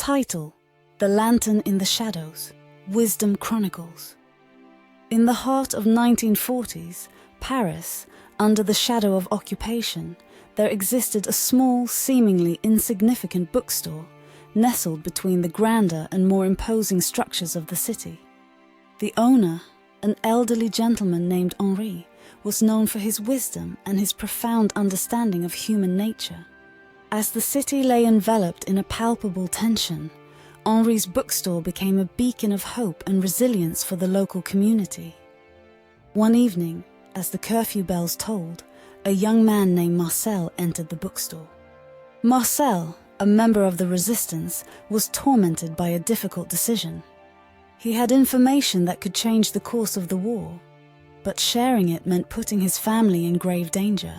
Title: The Lantern in the Shadows, Wisdom Chronicles. In the heart of 1940s, Paris, under the shadow of occupation, there existed a small, seemingly insignificant bookstore, nestled between the grander and more imposing structures of the city. The owner, an elderly gentleman named Henri, was known for his wisdom and his profound understanding of human nature. As the city lay enveloped in a palpable tension, Henri's bookstore became a beacon of hope and resilience for the local community. One evening, as the curfew bells tolled, a young man named Marcel entered the bookstore. Marcel, a member of the resistance, was tormented by a difficult decision. He had information that could change the course of the war, but sharing it meant putting his family in grave danger.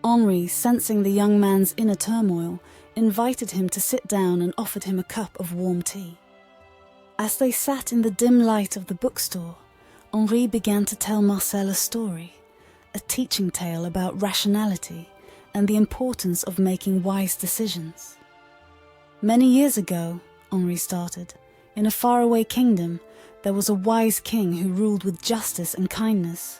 Henri, sensing the young man's inner turmoil, invited him to sit down and offered him a cup of warm tea. As they sat in the dim light of the bookstore, Henri began to tell Marcel a story, a teaching tale about rationality and the importance of making wise decisions. Many years ago, Henri started, in a faraway kingdom, there was a wise king who ruled with justice and kindness.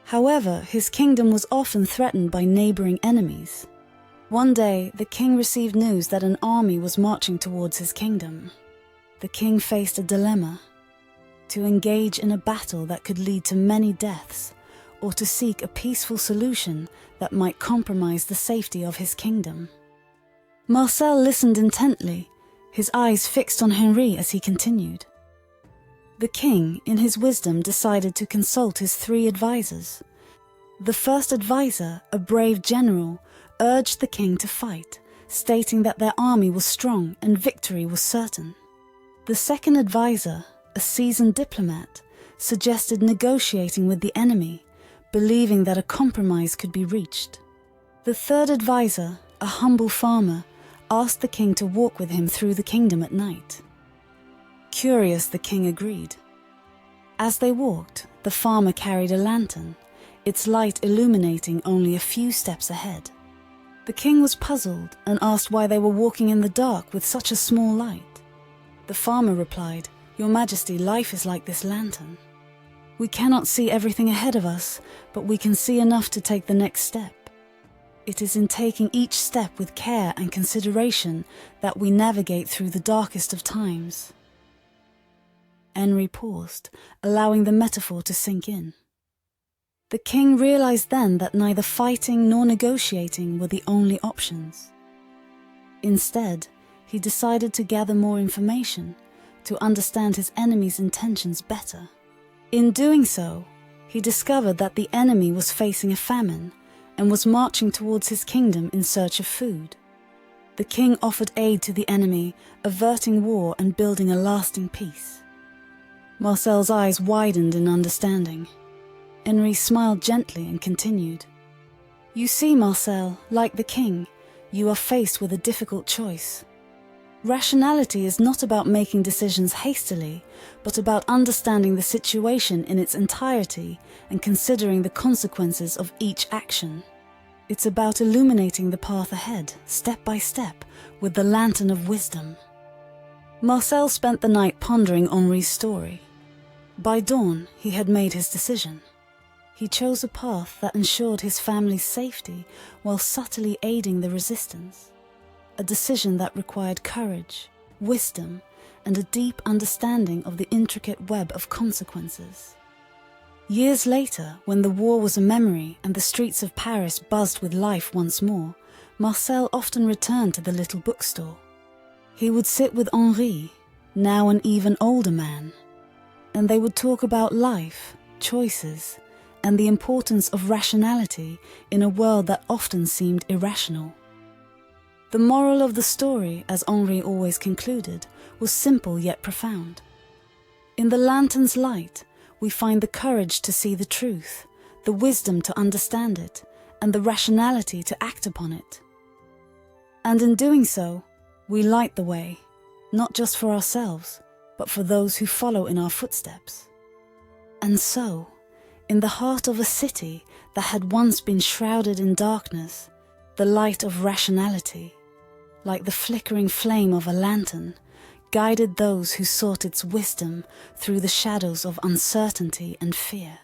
However, his kingdom was often threatened by neighboring enemies. One day, the king received news that an army was marching towards his kingdom. The king faced a dilemma: to engage in a battle that could lead to many deaths, or to seek a peaceful solution that might compromise the safety of his kingdom. Marcel listened intently, his eyes fixed on Henri as he continued. The king, in his wisdom, decided to consult his 3 advisors. The first advisor, a brave general, urged the king to fight, stating that their army was strong and victory was certain. The second advisor, a seasoned diplomat, suggested negotiating with the enemy, believing that a compromise could be reached. The third advisor, a humble farmer, asked the king to walk with him through the kingdom at night. Curious, the king agreed. As they walked, the farmer carried a lantern, its light illuminating only a few steps ahead. The king was puzzled and asked why they were walking in the dark with such a small light. The farmer replied, "Your Majesty, life is like this lantern. We cannot see everything ahead of us, but we can see enough to take the next step. It is in taking each step with care and consideration that we navigate through the darkest of times." Henri paused, allowing the metaphor to sink in. The king realized then that neither fighting nor negotiating were the only options. Instead, he decided to gather more information, to understand his enemy's intentions better. In doing so, he discovered that the enemy was facing a famine and was marching towards his kingdom in search of food. The king offered aid to the enemy, averting war and building a lasting peace. Marcel's eyes widened in understanding. Henri smiled gently and continued. "You see, Marcel, like the king, you are faced with a difficult choice. Rationality is not about making decisions hastily, but about understanding the situation in its entirety and considering the consequences of each action. It's about illuminating the path ahead, step by step, with the lantern of wisdom." Marcel spent the night pondering Henri's story. By dawn, he had made his decision. He chose a path that ensured his family's safety while subtly aiding the resistance. A decision that required courage, wisdom, and a deep understanding of the intricate web of consequences. Years later, when the war was a memory and the streets of Paris buzzed with life once more, Marcel often returned to the little bookstore. He would sit with Henri, now an even older man, and they would talk about life, choices, and the importance of rationality in a world that often seemed irrational. The moral of the story, as Henri always concluded, was simple yet profound. In the lantern's light, we find the courage to see the truth, the wisdom to understand it, and the rationality to act upon it. And in doing so, we light the way, not just for ourselves, but for those who follow in our footsteps. And so, in the heart of a city that had once been shrouded in darkness, the light of rationality, like the flickering flame of a lantern, guided those who sought its wisdom through the shadows of uncertainty and fear.